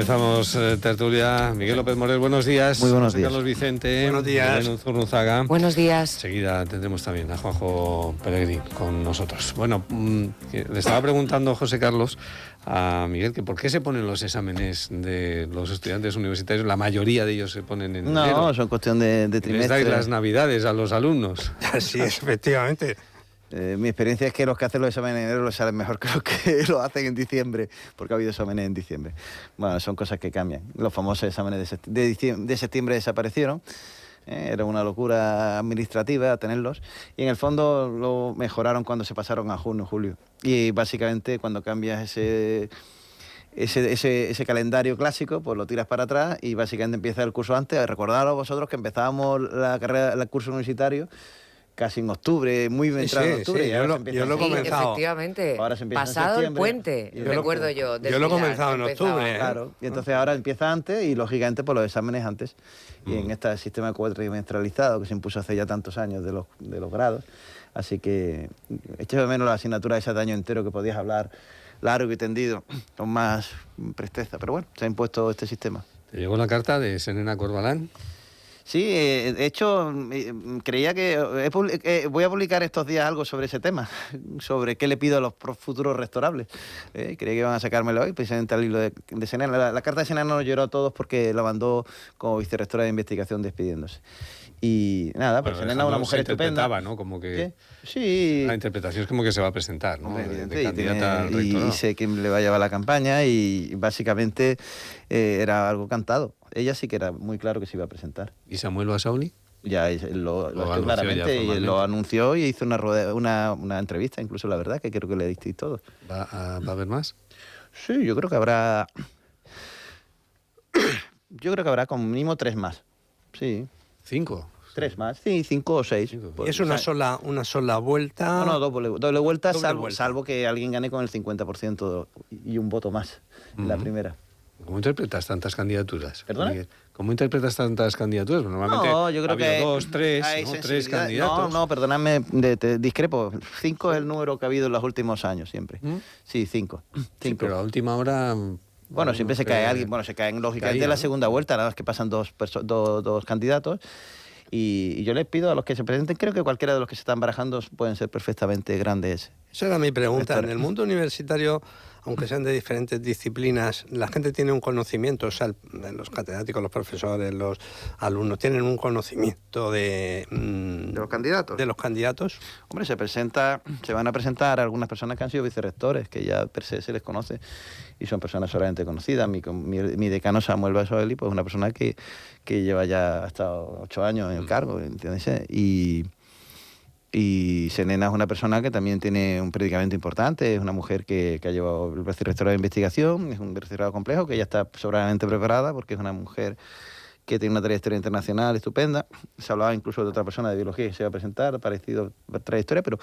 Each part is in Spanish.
Empezamos tertulia. Miguel López Morel, buenos días. Muy buenos días. Carlos Vicente. Buenos días. Belén Zurruzaga. Buenos días. Enseguida tendremos también a Juanjo Pelegrín con nosotros. Bueno, le estaba preguntando José Carlos a Miguel que por qué se ponen los exámenes de los estudiantes universitarios. La mayoría de ellos se ponen en enero. No, son cuestión de Les trimestre. dais las navidades a los alumnos. Así es, efectivamente. Mi experiencia es que los que hacen los exámenes en enero les salen mejor que los que lo hacen en diciembre, porque ha habido exámenes en diciembre. Bueno, son cosas que cambian. Los famosos exámenes de septiembre desaparecieron. Era una locura administrativa tenerlos. Y en el fondo lo mejoraron cuando se pasaron a junio, julio. Y básicamente cuando cambias ese calendario clásico, pues lo tiras para atrás y básicamente empieza el curso antes. Recordaros vosotros que empezábamos la carrera, el curso universitario casi en octubre, muy entrado en octubre. Sí, y ahora yo lo he comenzado. Efectivamente. Ahora se empieza en Pasado el septiembre. puente, recuerdo yo. Yo lo he comenzado en octubre. Claro, y entonces ahora empieza antes y lógicamente por los exámenes antes. Y en este sistema cuatrimestralizado que se impuso hace ya tantos años de los grados. Así que echo de menos la asignatura esa de año entero que podías hablar largo y tendido, con más presteza. Pero bueno, se ha impuesto este sistema. ¿Te llegó la carta de Serena Corbalán? Sí, de hecho, creía que voy a publicar estos días algo sobre ese tema, sobre qué le pido a los futuros rectorables. Creía que iban a sacármelo hoy, precisamente al hilo de Serena. La carta de Serena nos lloró a todos porque la mandó como vicerrectora de investigación despidiéndose. Y nada, pues Serena es una mujer estupenda. ¿No? Como que ¿Qué? Sí. La interpretación es como que se va a presentar, ¿no? Evidente, De candidata al rectorado. y sé quién le va a llevar la campaña y básicamente era algo cantado. Ella sí que era muy claro que se iba a presentar. ¿Y Samuel Basauli? Ya lo anunció claramente ya y lo anunció y hizo una entrevista, incluso la verdad, que creo que le disteis todos. ¿Va a haber más? Sí, yo creo que habrá como mínimo 3 más. Sí. 5. 3 más, sí, 5 o 6. Pues, Es una sola vuelta. No, doble vuelta, Doble salvo que alguien gane con el 50% y un voto más en la primera. ¿Cómo interpretas tantas candidaturas? ¿Perdona? Miguel? ¿Cómo interpretas tantas candidaturas? Normalmente No, yo creo ha habido que 2, 3, hay ¿no? 3 sensibilidad. candidatos. No, perdóname, te discrepo. 5 es el número que ha habido en los últimos años siempre. Sí, 5. Sí, pero a última hora... Bueno, siempre se cae alguien. Bueno, se caen lógicamente en la segunda vuelta, nada más que pasan dos candidatos. Y yo les pido a los que se presenten, creo que cualquiera de los que se están barajando pueden ser perfectamente grandes. Esa era mi pregunta. En el mundo universitario, aunque sean de diferentes disciplinas, la gente tiene un conocimiento, o sea, los catedráticos, los profesores, los alumnos, tienen un conocimiento ¿De los candidatos? De los candidatos. Hombre, se van a presentar algunas personas que han sido vicerrectores, que ya per se les conoce, y son personas solamente conocidas. Mi decano Samuel Basauli, pues una persona que lleva ya hasta 8 años en el cargo, ¿entiendes? Y Serena es una persona que también tiene un predicamento importante, es una mujer que ha llevado el vicerrectorado de investigación, es un vicerrectorado complejo, que ya está sobradamente preparada porque es una mujer que tiene una trayectoria internacional estupenda. Se hablaba incluso de otra persona de biología que se iba a presentar, parecido trayectoria, pero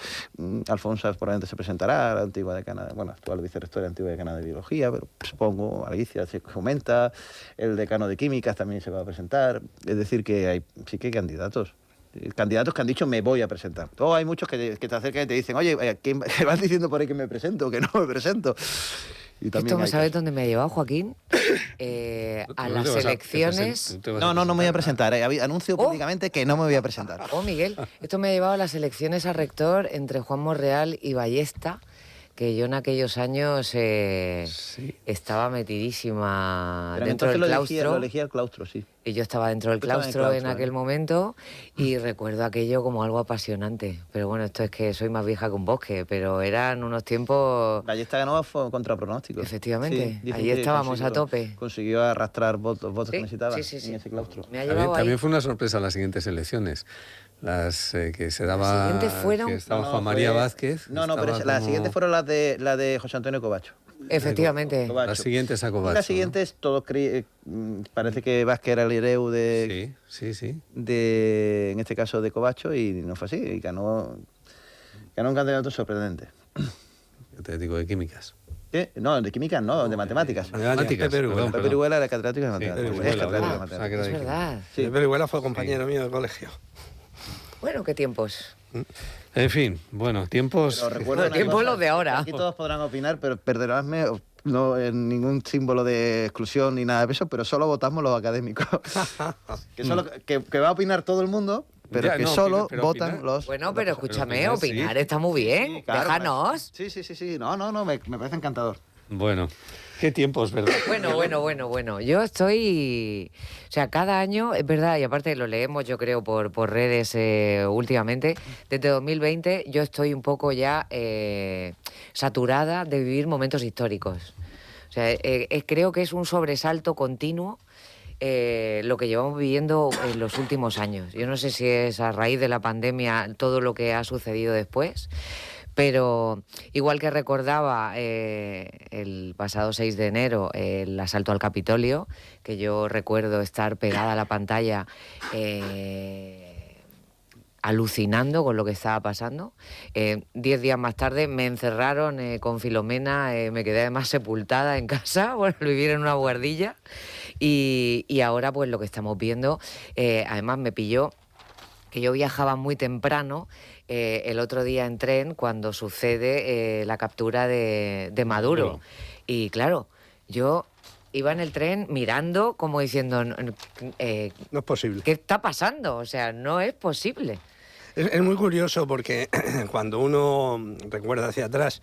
Alfonso probablemente se presentará, la antigua decana, actual vicerrectora antigua decana de biología, pero supongo Alicia se comenta, el decano de químicas también se va a presentar, es decir que sí que hay candidatos que han dicho me voy a presentar. Hay muchos que te acercan y te dicen, oye, ¿qué vas diciendo por ahí que me presento o que no me presento? Y también ¿Esto sabes dónde me ha llevado, Joaquín? A las elecciones... No me voy a presentar. Anuncio públicamente que no me voy a presentar. Miguel, esto me ha llevado a las elecciones a rector entre Juan Monreal y Ballesta, que yo en aquellos años estaba metidísima dentro del claustro. Lo elegía el claustro, sí. Y yo estaba dentro del claustro en aquel momento y recuerdo aquello como algo apasionante. Pero bueno, esto es que soy más vieja que un bosque, pero eran unos tiempos... Ballesta ganó fue contra pronóstico. Efectivamente, allí estábamos a tope. Consiguió arrastrar votos que necesitaba en ese claustro. También fue una sorpresa las siguientes elecciones. Las que se daba... Las siguientes fueron... Que estaba Juan María Vázquez. Pero las siguientes fueron las de José Antonio Covacho. Efectivamente. Las siguientes a Covacho. Las siguientes, todos parece que Vázquez era el hereu de... Sí. En este caso de Covacho, y no fue así. Y ganó un candidato sorprendente. Catedrático de químicas. ¿Qué? No, de químicas no, de matemáticas. Pepe Uruguela era catedrático de matemáticas. Es catedrático de matemáticas. Es verdad. Pepe Uruguela fue compañero mío de colegio. Bueno, qué tiempos. En fin, bueno, tiempos... Pero recuerdo tiempos los de ahora. Aquí todos podrán opinar, pero perdonadme, no es ningún símbolo de exclusión ni nada de eso, pero solo votamos los académicos. que va a opinar todo el mundo, pero Ya, que no, solo pero votan opinar. los... Bueno, pero escúchame, opinar, opinar sí. está muy bien. Sí, claro, Déjanos. Sí. No, me parece encantador. Bueno, qué tiempos, ¿verdad? Bueno. Yo estoy... O sea, cada año, es verdad, y aparte lo leemos, yo creo, por redes últimamente, desde 2020 yo estoy un poco ya saturada de vivir momentos históricos. O sea, creo que es un sobresalto continuo lo que llevamos viviendo en los últimos años. Yo no sé si es a raíz de la pandemia todo lo que ha sucedido después, pero igual que recordaba el pasado 6 de enero el asalto al Capitolio, que yo recuerdo estar pegada a la pantalla alucinando con lo que estaba pasando. 10 días más tarde me encerraron con Filomena, me quedé además sepultada en casa por vivir en una buhardilla. Y ahora pues lo que estamos viendo, además me pilló que yo viajaba muy temprano el otro día en tren cuando sucede la captura de Maduro. Y claro, yo iba en el tren mirando como diciendo, No es posible. ¿qué está pasando? O sea, no es posible. Es muy curioso porque cuando uno recuerda hacia atrás,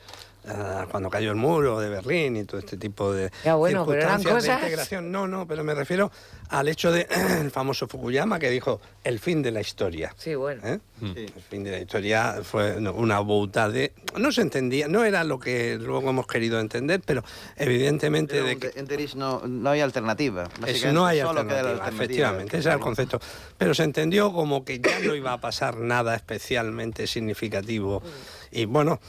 cuando cayó el muro de Berlín y todo este tipo de Ya, bueno, pero eran circunstancias de cosas... integración. No, pero me refiero al hecho de el famoso Fukuyama que dijo el fin de la historia. Sí, bueno. Sí. El fin de la historia fue una boutade. No se entendía, no era lo que luego hemos querido entender, pero evidentemente Pero de que no hay alternativa. eso no hay Solo queda la alternativa, efectivamente, ese era el concepto. Pero se entendió como que ya no iba a pasar nada especialmente significativo. Y bueno,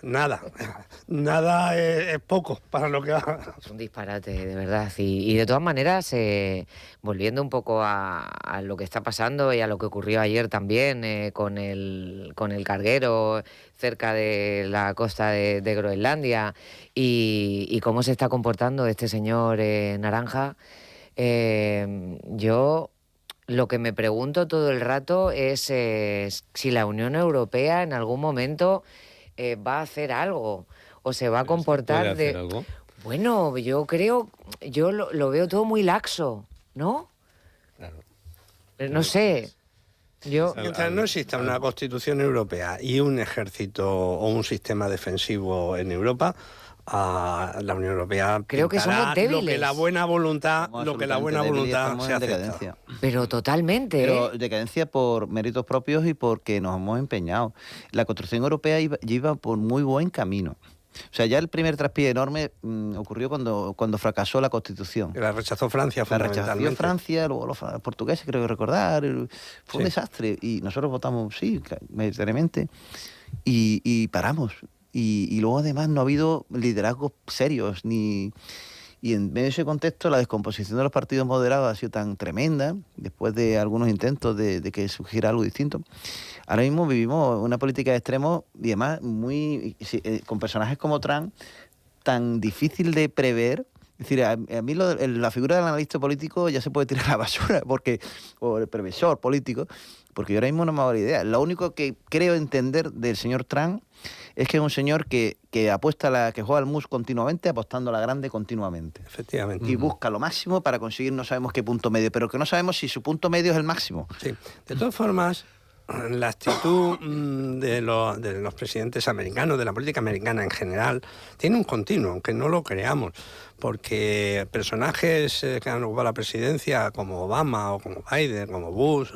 nada es poco para lo que va. Es un disparate, de verdad. Y de todas maneras, volviendo un poco a lo que está pasando y a lo que ocurrió ayer también con el carguero cerca de la costa de Groenlandia y cómo se está comportando este señor Naranja, yo lo que me pregunto todo el rato es si la Unión Europea en algún momento va a hacer algo o se va a comportar ¿Puede hacer algo? Bueno, yo creo, yo lo veo todo muy laxo, ¿no? Claro. No sé, yo... Mientras no exista una constitución europea y un ejército o un sistema defensivo en Europa, la Unión Europea Creo que somos pintará débiles. lo que la buena voluntad, Estamos se en acepta. decadencia. Pero totalmente, Pero decadencia por méritos propios y porque nos hemos empeñado. La construcción europea iba por muy buen camino. O sea, ya el primer traspié enorme ocurrió cuando fracasó la Constitución. Que la rechazó Francia La rechazó fundamentalmente. Francia, luego los portugueses, creo que recordar. Fue un desastre. Y nosotros votamos, sí, mayoritariamente. Y paramos. Y luego además no ha habido liderazgos serios. Y en medio de ese contexto la descomposición de los partidos moderados ha sido tan tremenda, después de algunos intentos de que surgiera algo distinto. Ahora mismo vivimos una política de extremos y además con personajes como Trump tan difícil de prever. Es decir, a mí la figura del analista político ya se puede tirar a la basura, o el previsor político, porque yo ahora mismo no me hago la idea. Lo único que creo entender del señor Trump es que es un señor que apuesta que juega al mus continuamente, apostando a la grande continuamente. Efectivamente. Y busca lo máximo para conseguir no sabemos qué punto medio, pero que no sabemos si su punto medio es el máximo. Sí. De todas formas, la actitud de los presidentes americanos, de la política americana en general, tiene un continuo, aunque no lo creamos, porque personajes que han ocupado la presidencia, como Obama o como Biden, como Bush,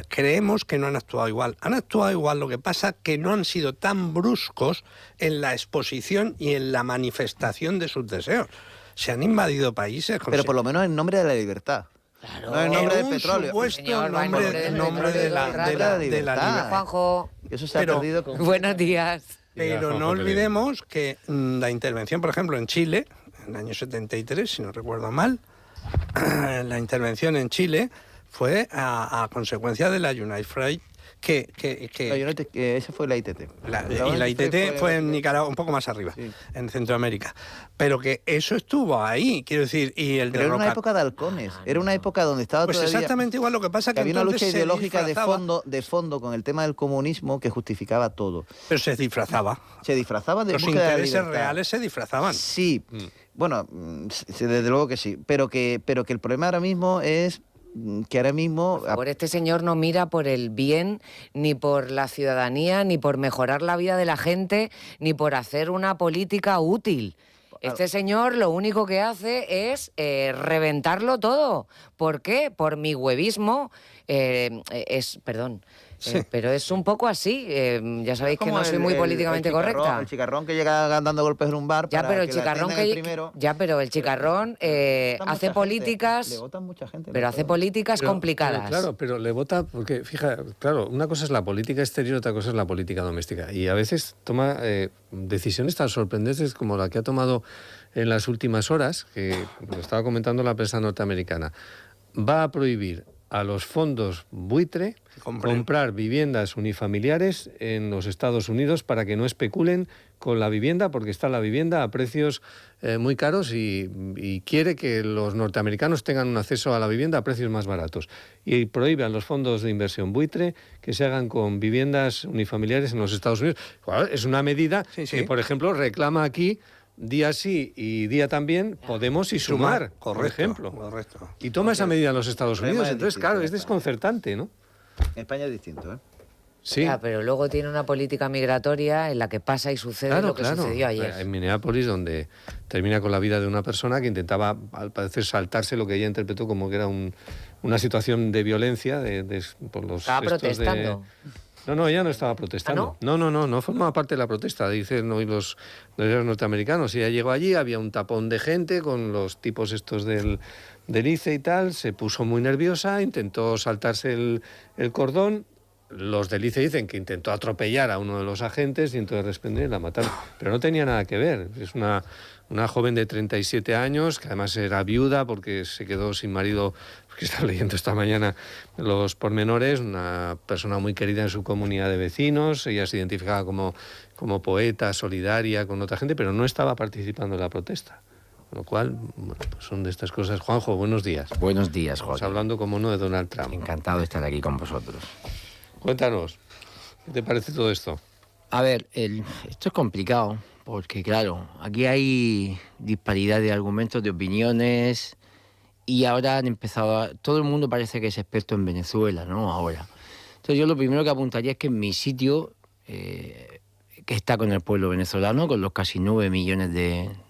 creemos que no han actuado igual. Han actuado igual, lo que pasa que no han sido tan bruscos en la exposición y en la manifestación de sus deseos. Se han invadido países... Pero por lo menos en nombre de la libertad. Claro. No en nombre del petróleo. Supuesto Señor, nombre de la libertad. Juanjo, Eso se ha Pero- perdido con... buenos días. Pero no olvidemos que la intervención, por ejemplo, en Chile, en el año 73, si no recuerdo mal, la intervención en Chile fue a consecuencia de la United Fruit, Esa fue la ITT. Y la ITT fue en Nicaragua, un poco más arriba, sí, en Centroamérica. Pero que eso estuvo ahí, quiero decir, y el pero era una época de halcones, era una época donde estaba pues todavía... exactamente igual, lo que pasa que había una lucha ideológica de fondo con el tema del comunismo que justificaba todo. Pero se disfrazaba. Se disfrazaba de Los búsqueda de intereses libertad. reales se disfrazaban. Sí, bueno, desde luego que sí, pero que el problema ahora mismo es que ahora mismo... Por favor, este señor no mira por el bien, ni por la ciudadanía, ni por mejorar la vida de la gente, ni por hacer una política útil. Este señor lo único que hace es reventarlo todo. ¿Por qué? Por mi huevismo. Sí. Pero es un poco así. Ya sabéis que no soy muy políticamente correcta. El chicarrón que llega dando golpes en un bar Ya, para pero el que la chicarrón atiendan el primero. ya, pero el chicarrón hace políticas, Le votan mucha gente. pero hace políticas complicadas. Claro, pero le vota porque, fija, claro, una cosa es la política exterior, otra cosa es la política doméstica. Y a veces toma decisiones tan sorprendentes como la que ha tomado en las últimas horas, que lo estaba comentando la prensa norteamericana. Va a prohibir a los fondos buitre comprar viviendas unifamiliares en los Estados Unidos para que no especulen con la vivienda, porque está la vivienda a precios muy caros y quiere que los norteamericanos tengan un acceso a la vivienda a precios más baratos. Y prohíbe a los fondos de inversión buitre que se hagan con viviendas unifamiliares en los Estados Unidos. Bueno, es una medida que, por ejemplo, reclama aquí día sí y día también Podemos y Sumar, por ejemplo. Correcto. Y toma esa medida en los Estados Unidos. Entonces, claro, es desconcertante, ¿no? En España es distinto, ¿eh? Sí. Ya, pero luego tiene una política migratoria en la que pasa y sucede lo que sucedió ayer. En Minneapolis, donde termina con la vida de una persona que intentaba, al parecer, saltarse lo que ella interpretó como que era una situación de violencia por los Estaba protestando. No, ella no estaba protestando. ¿Ah, no? No formaba parte de la protesta, dicen hoy los norteamericanos. Ella llegó allí, había un tapón de gente con los tipos estos del ICE y tal, se puso muy nerviosa, intentó saltarse el cordón. Los del ICE dicen que intentó atropellar a uno de los agentes y entonces responder y la mataron. Pero no tenía nada que ver. Es una joven de 37 años, que además era viuda porque se quedó sin marido, porque estaba leyendo esta mañana los pormenores, una persona muy querida en su comunidad de vecinos. Ella se identificaba como poeta, solidaria con otra gente, pero no estaba participando en la protesta. Con lo cual, bueno, pues son de estas cosas. Juanjo, buenos días. Buenos días, Estamos Joaquín. hablando como uno de Donald Trump. Encantado de estar aquí con vosotros. Cuéntanos, ¿qué te parece todo esto? A ver, esto es complicado, porque claro, aquí hay disparidad de argumentos, de opiniones, y ahora han empezado todo el mundo parece que es experto en Venezuela, ¿no? Ahora. Entonces yo lo primero que apuntaría es que en mi sitio, que está con el pueblo venezolano, con los casi 9 millones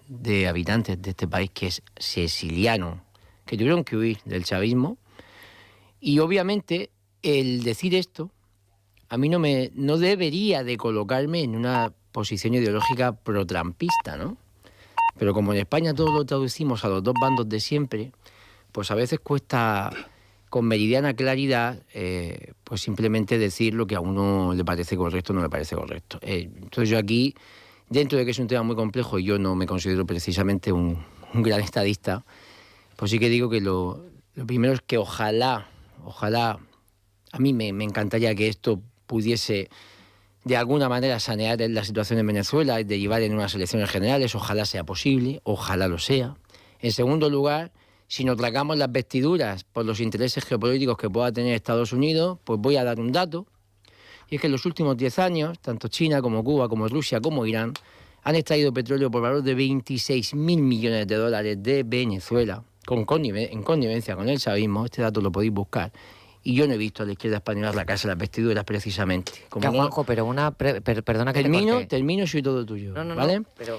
de habitantes de este país, que es siciliano, que tuvieron que huir del chavismo, y obviamente el decir esto a mí no debería de colocarme en una posición ideológica pro-trampista, ¿no? Pero como en España todo lo traducimos a los dos bandos de siempre, pues a veces cuesta con meridiana claridad pues simplemente decir lo que a uno le parece correcto o no le parece correcto. Entonces yo aquí, dentro de que es un tema muy complejo y yo no me considero precisamente un gran estadista, pues sí que digo que lo primero es que ojalá, a mí me encantaría que esto pudiese de alguna manera sanear la situación en Venezuela y derivar en unas elecciones generales, ojalá sea posible, ojalá lo sea. En segundo lugar, si nos tragamos las vestiduras por los intereses geopolíticos que pueda tener Estados Unidos, pues voy a dar un dato, y es que en los últimos 10 años, tanto China como Cuba, como Rusia, como Irán, han extraído petróleo por valor de 26.000 millones de dólares de Venezuela, en connivencia con el chavismo. Este dato lo podéis buscar. Y yo no he visto a la izquierda española sacarse las vestiduras precisamente. Ya, Juanjo, pero perdona que termino y soy todo tuyo. No, ¿vale? pero...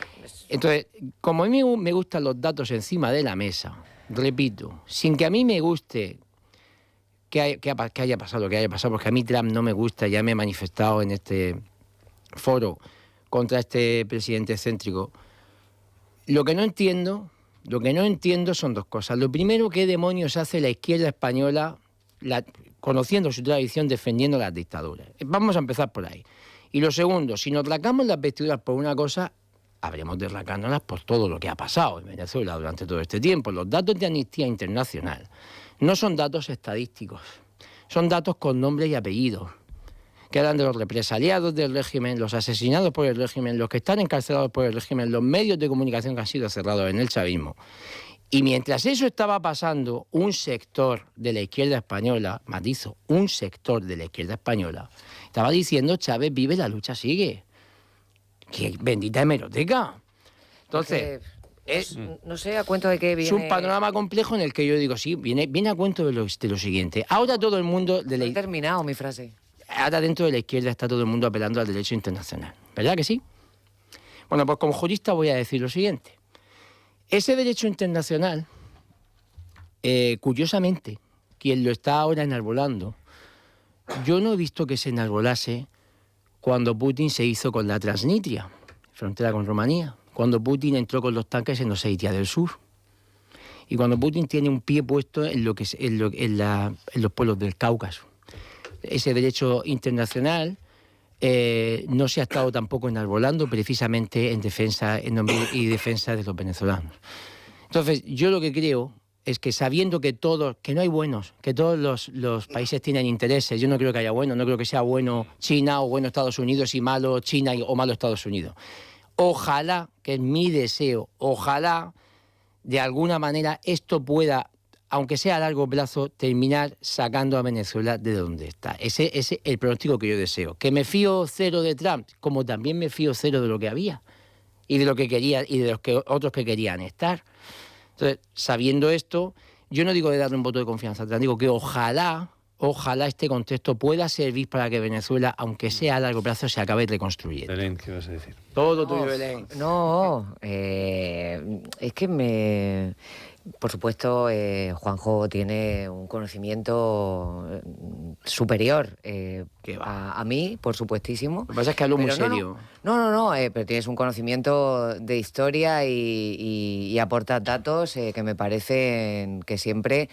Entonces, como a mí me gustan los datos encima de la mesa, repito, sin que a mí me guste que haya pasado lo que haya pasado, porque a mí Trump no me gusta, ya me he manifestado en este foro contra este presidente excéntrico. Lo que no entiendo son dos cosas. Lo primero, ¿qué demonios hace la izquierda española conociendo su tradición, defendiendo las dictaduras? Vamos a empezar por ahí. Y lo segundo, si nos rascamos las vestiduras por una cosa, habremos de rascárnoslas por todo lo que ha pasado en Venezuela durante todo este tiempo. Los datos de Amnistía Internacional no son datos estadísticos, son datos con nombres y apellidos. que hablan de los represaliados del régimen, los asesinados por el régimen, los que están encarcelados por el régimen, los medios de comunicación que han sido cerrados en el chavismo. Y mientras eso estaba pasando, un sector de la izquierda española, matizo, un sector de la izquierda española, estaba diciendo: Chávez vive, la lucha sigue. ¡Qué bendita hemeroteca! Entonces, no sé a cuento de qué viene. es un panorama complejo en el que yo digo, sí, viene a cuento de lo siguiente. Ahora todo el mundo... No he terminado mi frase. Ahora dentro de la izquierda está todo el mundo apelando al derecho internacional. ¿Verdad que sí? Bueno, pues como jurista voy a decir lo siguiente. Ese derecho internacional, curiosamente, quien lo está ahora enarbolando, yo no he visto que se enarbolase cuando Putin se hizo con la Transnistria, frontera con Rumanía, cuando Putin entró con los tanques en Osetia del Sur, y cuando Putin tiene un pie puesto en lo que es, en los pueblos del Cáucaso. Ese derecho internacional no se ha estado tampoco enarbolando precisamente en defensa de los venezolanos. Entonces, yo lo que creo es que sabiendo que no hay buenos, que todos los países tienen intereses, yo no creo que haya buenos, no creo que sea bueno China o bueno Estados Unidos y malo China o malo Estados Unidos. Ojalá, que es mi deseo, ojalá de alguna manera esto pueda, aunque sea a largo plazo, terminar sacando a Venezuela de donde está. Ese es el pronóstico que yo deseo. Que me fío cero de Trump, como también me fío cero de lo que había y de lo que quería y de los otros que querían estar. Entonces, sabiendo esto, yo no digo de darle un voto de confianza a Trump, digo que ojalá este contexto pueda servir para que Venezuela, aunque sea a largo plazo, se acabe reconstruyendo. Belén, ¿qué vas a decir? Todo tuyo, Belén. No, es que por supuesto, Juanjo tiene un conocimiento superior a mí, por supuestísimo. Lo que pasa es que hablo muy serio. No, pero tienes un conocimiento de historia y aportas datos que me parecen que siempre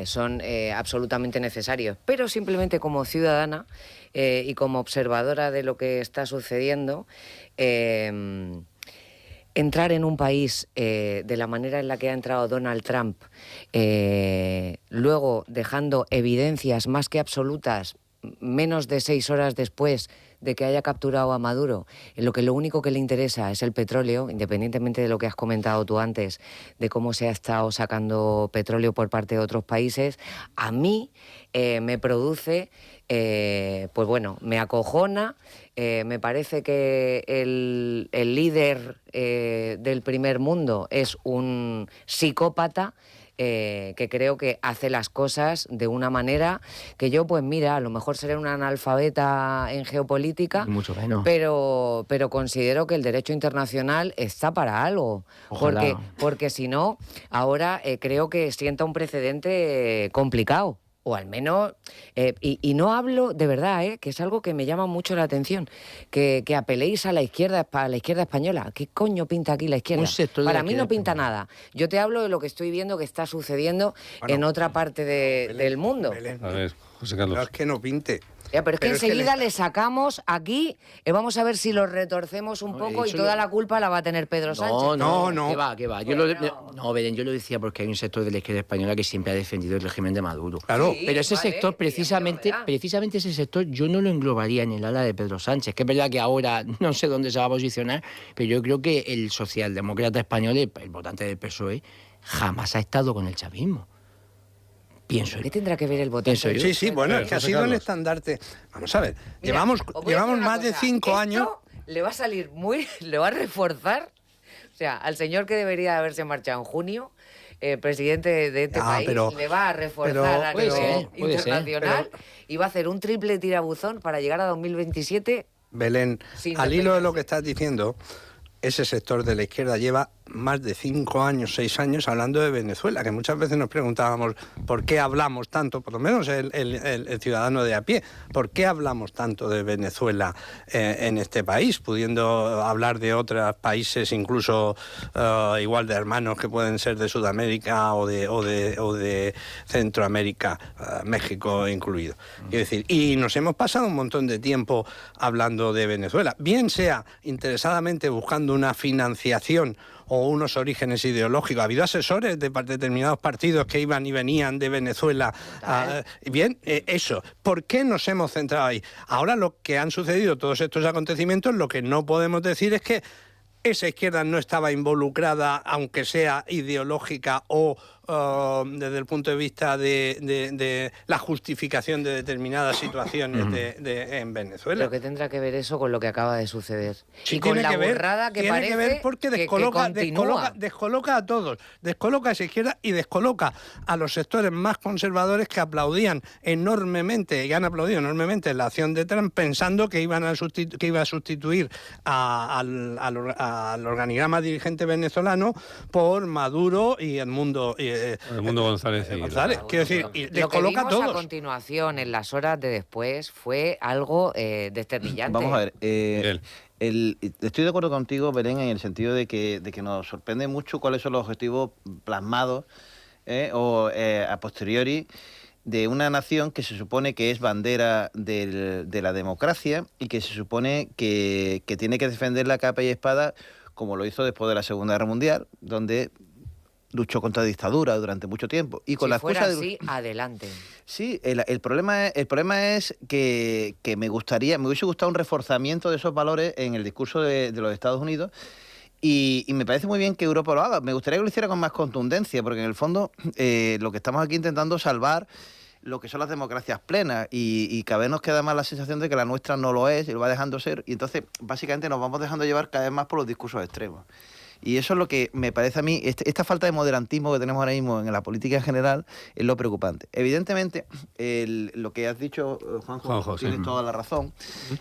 son absolutamente necesarios. Pero simplemente como ciudadana y como observadora de lo que está sucediendo, entrar en un país de la manera en la que ha entrado Donald Trump, luego dejando evidencias más que absolutas, menos de 6 horas después de que haya capturado a Maduro, en lo que lo único que le interesa es el petróleo, independientemente de lo que has comentado tú antes, de cómo se ha estado sacando petróleo por parte de otros países, a mí me produce, pues bueno, me acojona. Me parece que el líder del primer mundo es un psicópata que creo que hace las cosas de una manera que yo, pues mira, a lo mejor seré una analfabeta en geopolítica, mucho menos. Pero considero que el derecho internacional está para algo. Ojalá. Porque si no, ahora creo que sienta un precedente complicado. O al menos, y no hablo de verdad, que es algo que me llama mucho la atención, que apeléis a la izquierda española. ¿Qué coño pinta aquí la izquierda? Para mí no pinta nada. Yo te hablo de lo que estoy viendo que está sucediendo en otra parte del mundo. Belén, A ver, José Carlos. no es que no pinte. Ya, pero es que Pero es que enseguida le sacamos aquí, vamos a ver si lo retorcemos un poco y toda la culpa la va a tener Pedro Sánchez. No. ¿Qué va? Belén, yo lo decía porque hay un sector de la izquierda española que siempre ha defendido el régimen de Maduro. Claro. Sí, Pero ese vale, sector, precisamente ese sector, yo no lo englobaría en el ala de Pedro Sánchez, que es verdad que ahora no sé dónde se va a posicionar, pero yo creo que el socialdemócrata español, el votante del PSOE, jamás ha estado con el chavismo. Pienso. ¿Qué tendrá que ver el votante? Pienso yo. Sí, bueno, es que ha sido el estandarte. Vamos a ver, Mira, os voy a decir llevamos una más de cosa. 5 años. Esto le va a salir le va a reforzar, o sea, al señor que debería haberse marchado en junio, presidente de este país, le va a reforzar a nivel internacional y va a hacer un triple tirabuzón para llegar a 2027. Belén, Sin al hilo de lo dependencia. que estás diciendo, ese sector de la izquierda lleva más de 5 años, 6 años hablando de Venezuela, que muchas veces nos preguntábamos por qué hablamos tanto, por lo menos el ciudadano de a pie, por qué hablamos tanto de Venezuela en este país, pudiendo hablar de otros países incluso igual de hermanos que pueden ser de Sudamérica o de Centroamérica, México incluido. Quiero decir, y nos hemos pasado un montón de tiempo hablando de Venezuela, bien sea interesadamente buscando una financiación o unos orígenes ideológicos. Ha habido asesores de determinados partidos que iban y venían de Venezuela. Bien, eso. ¿Por qué nos hemos centrado ahí? Ahora lo que han sucedido, todos estos acontecimientos, lo que no podemos decir es que esa izquierda no estaba involucrada, aunque sea ideológica o desde el punto de vista de la justificación de determinadas situaciones en Venezuela. Pero ¿qué tendrá que ver eso con lo que acaba de suceder? Sí, y con tiene la que ver, burrada que tiene parece que ver porque descoloca a todos, descoloca a esa izquierda y descoloca a los sectores más conservadores que aplaudían enormemente y han aplaudido enormemente la acción de Trump pensando que iba a sustituir al organigrama dirigente venezolano por Maduro y Edmundo González. Quiero decir, y lo que descoloca a vimos a todos. continuación en las horas de después fue algo desternillante. Vamos a ver, estoy de acuerdo contigo, Belén, en el sentido de que nos sorprende mucho cuáles son los objetivos plasmados a posteriori de una nación que se supone que es bandera de la democracia y que se supone que tiene que defender la capa y espada, como lo hizo después de la Segunda Guerra Mundial, donde luchó contra dictadura durante mucho tiempo. Y con si la fuera excusa así, adelante. Sí, el problema es que me hubiese gustado un reforzamiento de esos valores en el discurso de los Estados Unidos. Y me parece muy bien que Europa lo haga. Me gustaría que lo hiciera con más contundencia, porque en el fondo lo que estamos aquí intentando salvar lo que son las democracias plenas y cada vez nos queda más la sensación de que la nuestra no lo es y lo va dejando ser. Y entonces, básicamente, nos vamos dejando llevar cada vez más por los discursos extremos. Y eso es lo que me parece a mí, esta falta de moderantismo que tenemos ahora mismo en la política en general es lo preocupante. Evidentemente, lo que has dicho, Juanjo, tienes toda la razón.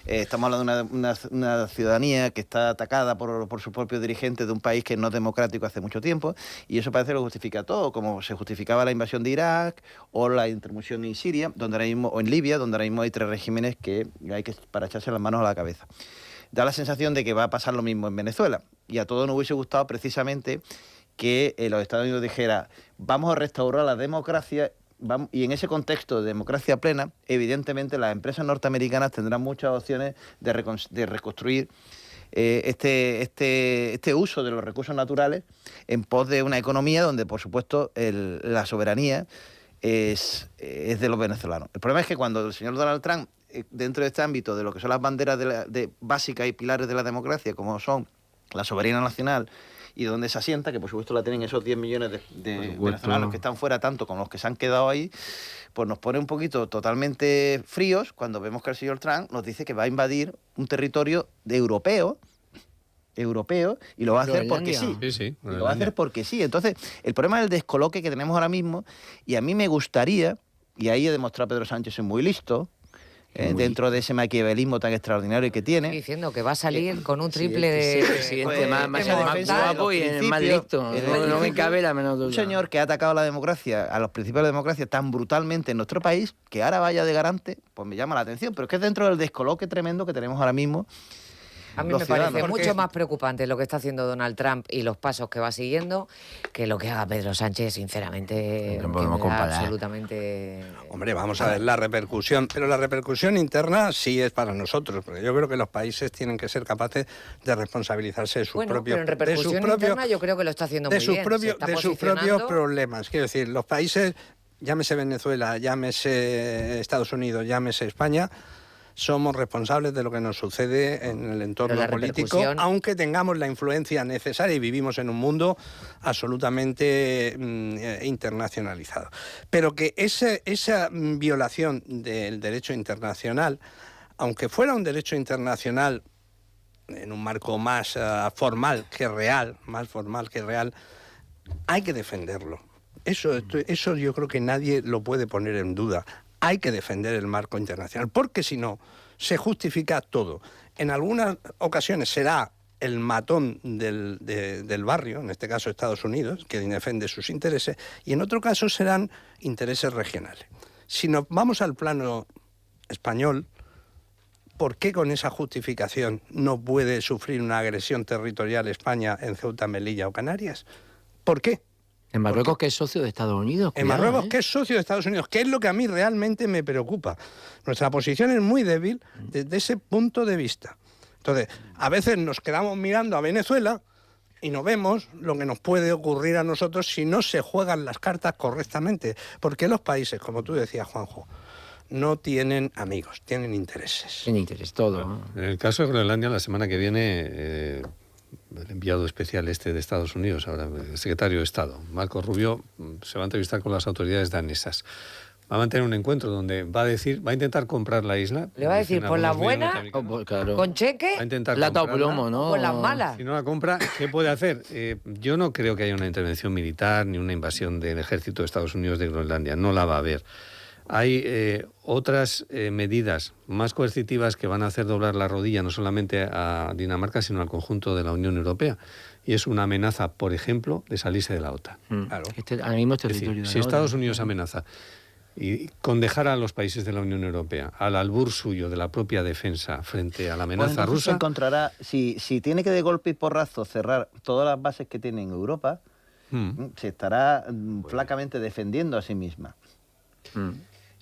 Estamos hablando de una ciudadanía que está atacada por sus propios dirigentes de un país que no es democrático hace mucho tiempo, y eso parece que lo justifica todo, como se justificaba la invasión de Irak o la intervención en Siria, donde ahora mismo, o en Libia, donde ahora mismo hay 3 regímenes que hay que para echarse las manos a la cabeza. Da la sensación de que va a pasar lo mismo en Venezuela. Y a todos nos hubiese gustado precisamente que los Estados Unidos dijera, vamos a restaurar la democracia, y en ese contexto de democracia plena, evidentemente las empresas norteamericanas tendrán muchas opciones de reconstruir este uso de los recursos naturales en pos de una economía donde, por supuesto, la soberanía es de los venezolanos. El problema es que cuando el señor Donald Trump, dentro de este ámbito de lo que son las banderas básicas y pilares de la democracia, como son la soberanía nacional y donde se asienta, que por supuesto la tienen esos 10 millones de venezolanos que están fuera, tanto como los que se han quedado ahí, pues nos pone un poquito totalmente fríos cuando vemos que el señor Trump nos dice que va a invadir un territorio europeo y lo va a hacer porque sí. Lo va a hacer porque sí. Entonces, el problema es el descoloque que tenemos ahora mismo, y a mí me gustaría, y ahí he demostrado Pedro Sánchez es muy listo, dentro de ese maquiavelismo tan extraordinario que tiene. Estoy diciendo que va a salir con un triple de... presidente más guapo y el más listo. No me cabe la menor duda. Un señor que ha atacado la democracia, a los principios de la democracia tan brutalmente en nuestro país, que ahora vaya de garante, pues me llama la atención. Pero es que es dentro del descoloque tremendo que tenemos ahora mismo. A mí me parece mucho más preocupante lo que está haciendo Donald Trump y los pasos que va siguiendo que lo que haga Pedro Sánchez, sinceramente. No podemos comparar. Absolutamente... Hombre, vamos a ver la repercusión, pero la repercusión interna sí es para nosotros, porque yo creo que los países tienen que ser capaces de responsabilizarse de sus propios... pero en repercusión interna yo creo que lo está haciendo muy bien. De sus propios problemas. Quiero decir, los países, llámese Venezuela, llámese Estados Unidos, llámese España, somos responsables de lo que nos sucede en el entorno político, aunque tengamos la influencia necesaria y vivimos en un mundo absolutamente internacionalizado. Pero que esa violación del derecho internacional, aunque fuera un derecho internacional en un marco más formal que real, hay que defenderlo. Eso yo creo que nadie lo puede poner en duda. Hay que defender el marco internacional, porque si no, se justifica todo. En algunas ocasiones será el matón del barrio, en este caso Estados Unidos, que defiende sus intereses, y en otro caso serán intereses regionales. Si nos vamos al plano español, ¿por qué con esa justificación no puede sufrir una agresión territorial España en Ceuta, Melilla o Canarias? ¿Por qué? En Marruecos, que es socio de Estados Unidos. En Marruecos, que es socio de Estados Unidos, que es lo que a mí realmente me preocupa. Nuestra posición es muy débil desde ese punto de vista. Entonces, a veces nos quedamos mirando a Venezuela y no vemos lo que nos puede ocurrir a nosotros si no se juegan las cartas correctamente. Porque los países, como tú decías, Juanjo, no tienen amigos, tienen intereses. Tiene interés, todo. ¿no? En el caso de Groenlandia, la semana que viene, el enviado especial de Estados Unidos, ahora el secretario de Estado, Marco Rubio, se va a entrevistar con las autoridades danesas. Va a mantener un encuentro donde va a intentar comprar la isla. Le va a decir, por la buena, Claro. con cheque, Va a intentar Plata o comprarla. plomo, ¿no? con las malas. Si no la compra, ¿qué puede hacer? Yo no creo que haya una intervención militar ni una invasión del ejército de Estados Unidos de Groenlandia. No la va a haber. Hay otras medidas más coercitivas que van a hacer doblar la rodilla no solamente a Dinamarca, sino al conjunto de la Unión Europea. Y es una amenaza, por ejemplo, de salirse de la OTAN. Claro. Ahora mismo es Es decir, territorio de si la Estados OTAN. Unidos amenaza y con dejar a los países de la Unión Europea al albur suyo de la propia defensa frente a la amenaza Pues entonces se rusa, encontrará, si tiene que de golpe y porrazo cerrar todas las bases que tiene en Europa, se estará flacamente defendiendo a sí misma. Mm.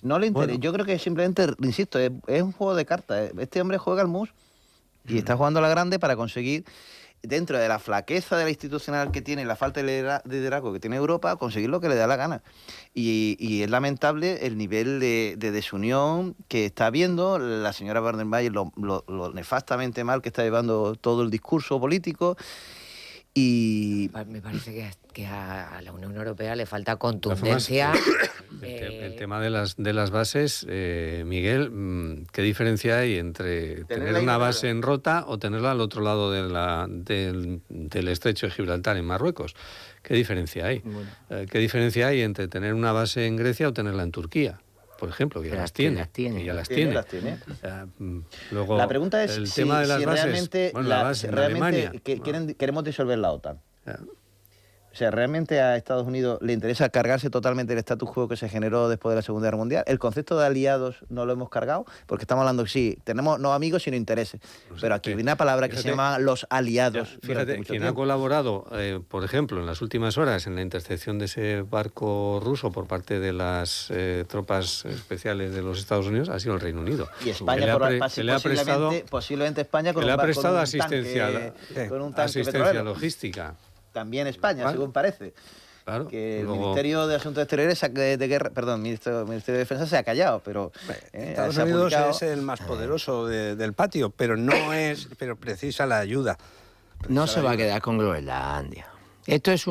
No le interesa. Bueno. Yo creo que simplemente, insisto, es un juego de cartas. Este hombre juega al mus y está jugando a la grande para conseguir, dentro de la flaqueza de la institucional que tiene, la falta de liderazgo que tiene Europa, conseguir lo que le da la gana. Y es lamentable el nivel de desunión que está habiendo. La señora van der Leyen, lo nefastamente mal que está llevando todo el discurso político. Y Me parece que a la Unión Europea le falta contundencia. el tema de las bases, Miguel, ¿qué diferencia hay entre tener la una isla base en Rota o tenerla al otro lado del estrecho de Gibraltar, en Marruecos? ¿Qué diferencia hay? Bueno. ¿Qué diferencia hay entre tener una base en Grecia o tenerla en Turquía? Por ejemplo, que ya las tiene. Que ya las tiene. las tiene. O sea, luego, La pregunta es el si, tema de las si bases, realmente, bueno, la base en realmente Alemania. queremos disolver la OTAN. Ya. O sea, ¿realmente a Estados Unidos le interesa cargarse totalmente el status quo que se generó después de la Segunda Guerra Mundial? ¿El concepto de aliados no lo hemos cargado? Porque estamos hablando que sí, tenemos no amigos sino intereses. Pero aquí hay una palabra que se llama los aliados. durante Fíjate, mucho quien ha tiempo. colaborado, por ejemplo, en las últimas horas en la intercepción de ese barco ruso por parte de las tropas especiales de los Estados Unidos ha sido el Reino Unido. Y España, que le ha prestado, posiblemente España con que le ha prestado asistencia, con un tanque asistencia petrolero. logística. También España, ¿Vale? según parece. Claro. Que el Luego, Ministerio de Asuntos Exteriores Ministerio de Defensa se ha callado, pero Estados se ha Unidos publicado- es el más poderoso del patio, pero precisa la ayuda. No se va a quedar con Groenlandia. Esto es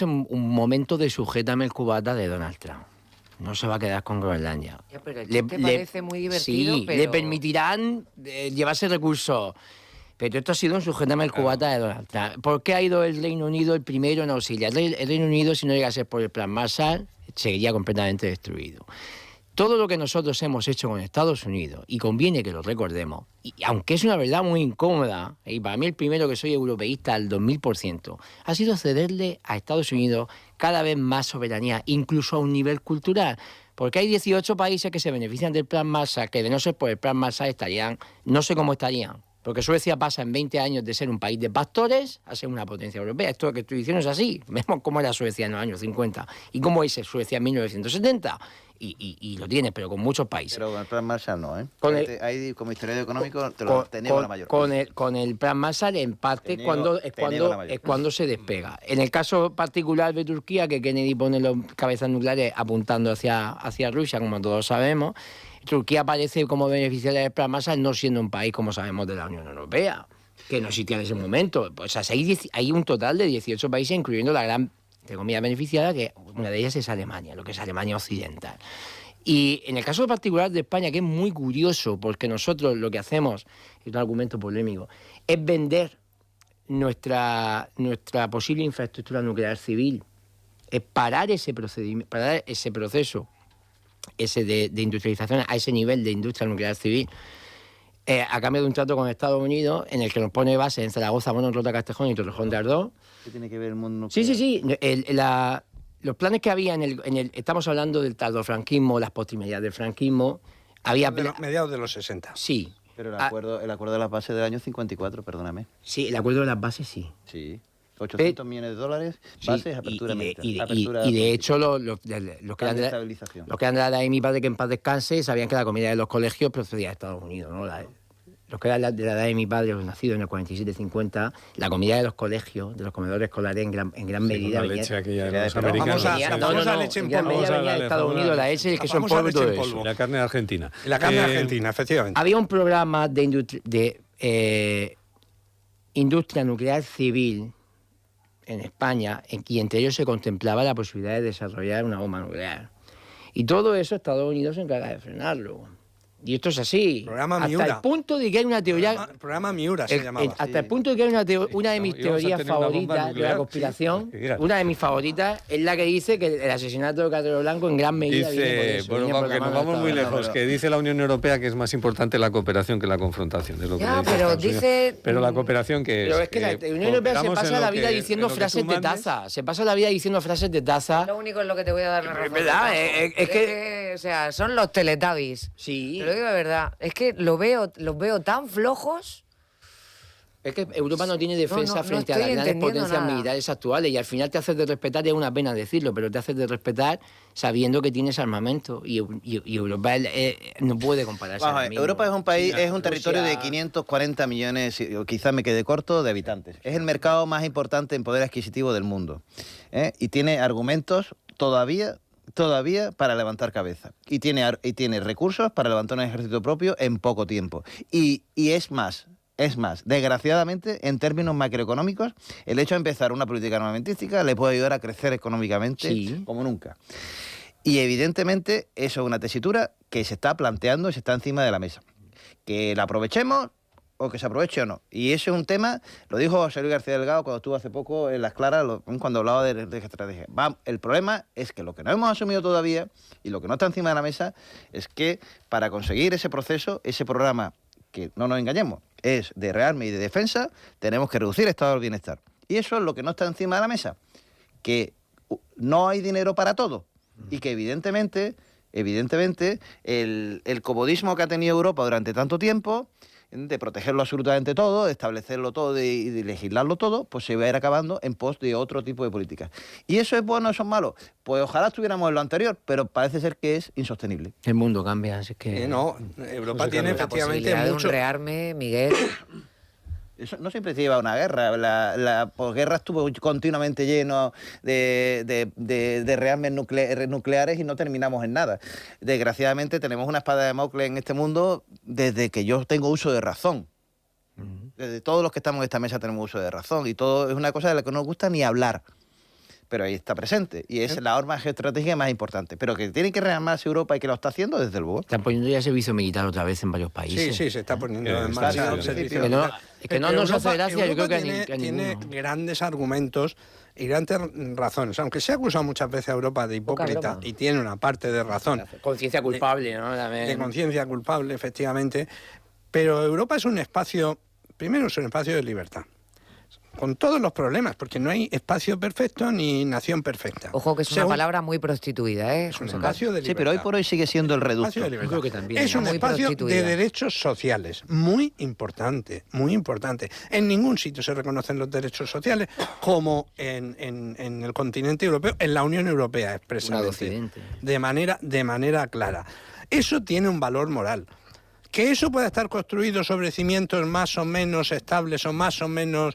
un momento de sujétame el cubata de Donald Trump. No se va a quedar con Groenlandia. Ya, pero el chiste parece muy divertido, sí, pero... le permitirán llevarse recursos. Pero esto ha sido un sujétame el cubata de Donald Trump. ¿Por qué ha ido el Reino Unido el primero en auxiliar? El Reino Unido, si no llega a ser por el plan Marshall, seguiría completamente destruido. Todo lo que nosotros hemos hecho con Estados Unidos, y conviene que lo recordemos, y aunque es una verdad muy incómoda, y para mí el primero que soy europeísta al 2000%, ha sido cederle a Estados Unidos cada vez más soberanía, incluso a un nivel cultural. Porque hay 18 países que se benefician del plan Marshall, que de no ser por el plan Marshall estarían, no sé cómo estarían. Porque Suecia pasa en 20 años de ser un país de pastores a ser una potencia europea. Esto que estoy diciendo es así. Vemos cómo era Suecia en los años 50 y cómo es Suecia en 1970. Y lo tiene, pero con muchos países. Pero con el plan Marshall no, ¿eh? Con el- Ahí, como historiador económico, te lo tenemos la mayor. Con el plan Marshall, en parte, Te niego la mayor. es cuando se despega. En el caso particular de Turquía, que Kennedy pone las cabezas nucleares apuntando hacia Rusia, como todos sabemos, Turquía aparece como beneficiaria del plan Marshall, no siendo un país, como sabemos, de la Unión Europea, que no existía en ese momento. Pues, o sea, hay un total de 18 países, incluyendo la gran, entre comillas, beneficiada, que una de ellas es Alemania, lo que es Alemania Occidental. Y en el caso particular de España, que es muy curioso, porque nosotros lo que hacemos, es un argumento polémico, es vender nuestra posible infraestructura nuclear civil, es parar ese procedimiento, parar ese proceso de industrialización a ese nivel de industria nuclear civil, a cambio de un trato con Estados Unidos en el que nos pone base en Zaragoza, Bono, Rota, Castejón y Torrejón de Ardoz. ¿Qué tiene que ver el mundo Sí, nuclear? sí, sí. Los planes que había estamos hablando del tardofranquismo, las postrimerías del franquismo. Había Mediados de los 60. Sí. Pero el acuerdo de las bases del año 54, perdóname. Sí, el acuerdo de las bases sí. Sí. 800 millones de dólares, Sí, bases, apertura militar. y de hecho, los que plan de eran estabilización. los que eran de la de mi padre, que en paz descanse, sabían que la comida de los colegios procedía de Estados Unidos, ¿no? los que eran de la edad de mi padre, los nacidos en el 47-50, la comida de los colegios, de los comedores escolares, en gran medida la venía... leche aquella de los Pero americanos. famosa leche en en gran polvo. medida venía de Estados Unidos, la leche, el queso en famosa polvo y leche todo en eso. polvo. La carne argentina. Y la carne argentina, efectivamente. Había un programa de industria nuclear civil en España, y entre ellos se contemplaba la posibilidad de desarrollar una bomba nuclear. Y todo eso Estados Unidos se encarga de frenarlo. Y esto es así. Programa hasta Miura. el punto de que hay una teoría... Programa Miura se llamaba. hasta el punto de que hay una de mis Íbamos a teorías tener una bomba favoritas de nuclear, la conspiración, sí, cualquiera. una de mis favoritas, es la que dice que el asesinato de Castro Blanco en gran medida viene por Dice, eso, bueno, viene por que la nos mano de vamos muy Estados Unidos. lejos, que dice la Unión Europea que es más importante la cooperación que la confrontación. Es lo que Ya, le dice pero Estados Unidos. dice- Pero la cooperación que es... Pero es que la Unión Europea se cooperamos en pasa lo la vida que- diciendo en lo que frases tú de mandes. taza. Se pasa la vida diciendo frases de taza. Lo único en lo que te voy a dar la razón. verdad, Tato. es que- O sea, son los Teletubbies. Sí. Te lo digo de verdad. Es que los veo tan flojos. Es que Europa no tiene defensa no frente a las estoy grandes entendiendo potencias nada. militares actuales, y al final te haces de respetar, y es una pena decirlo, pero te haces de respetar sabiendo que tienes armamento, y Europa no puede compararse. Vamos a ahora ver, mismo. Europa es un país, China, es un territorio de Rusia. 540 millones, o quizás me quede corto, de habitantes. Es el mercado más importante en poder adquisitivo del mundo. Y tiene argumentos todavía para levantar cabeza. Y tiene recursos para levantar un ejército propio en poco tiempo. Y es más, desgraciadamente, en términos macroeconómicos, el hecho de empezar una política armamentística le puede ayudar a crecer económicamente Sí. como nunca. Y evidentemente eso es una tesitura que se está planteando y se está encima de la mesa. Que la aprovechemos o que se aproveche o no. Y eso es un tema, lo dijo José Luis García Delgado cuando estuvo hace poco en Las Claras, cuando hablaba de estrategia. El problema es que lo que no hemos asumido todavía y lo que no está encima de la mesa es que para conseguir ese proceso, ese programa, que no nos engañemos, es de rearme y de defensa, tenemos que reducir el estado del bienestar. Y eso es lo que no está encima de la mesa, que no hay dinero para todo y que evidentemente el comodismo que ha tenido Europa durante tanto tiempo, de protegerlo absolutamente todo, de establecerlo todo y de legislarlo todo, pues se va a ir acabando en pos de otro tipo de políticas. ¿Y eso es bueno o eso es malo? Pues ojalá estuviéramos en lo anterior, pero parece ser que es insostenible. El mundo cambia, así que... No, Europa tiene La efectivamente posibilidad de un mucho... rearme, Miguel. Eso no siempre se lleva a una guerra. La posguerra estuvo continuamente lleno de rearmes nucleares y no terminamos en nada. Desgraciadamente tenemos una espada de Damocles en este mundo desde que yo tengo uso de razón. Desde todos los que estamos en esta mesa tenemos uso de razón y todo es una cosa de la que no nos gusta ni hablar. Pero ahí está presente y es la arma geoestratégica más importante. Pero que tiene que rearmarse Europa y que lo está haciendo, desde luego. Están poniendo ya servicio militar otra vez en varios Sí, países. sí, se está poniendo en Está marcha bien. el servicio Que no- militar. es que no nos hace gracia, yo creo que a tiene, tiene ninguno. grandes argumentos y grandes razones. Aunque se ha acusado muchas veces a Europa de hipócrita, broma. y tiene una parte de razón, Conciencia culpable, ¿no? de conciencia culpable, efectivamente. Pero Europa es un espacio, primero es un espacio de libertad, con todos los problemas, porque no hay espacio perfecto ni nación perfecta. Ojo que es una Segundo, palabra muy prostituida, ¿eh? es un José espacio de libertad. Sí, pero hoy por hoy sigue siendo el Espacio reducto. de libertad. Yo creo que también. Es un Muy espacio de prostituida. derechos sociales, muy importante, muy importante. En ningún sitio se reconocen los derechos sociales como en el continente europeo, en la Unión Europea expresamente, Occidente. de manera clara. Eso tiene un valor moral. Que eso pueda estar construido sobre cimientos más o menos estables o más o menos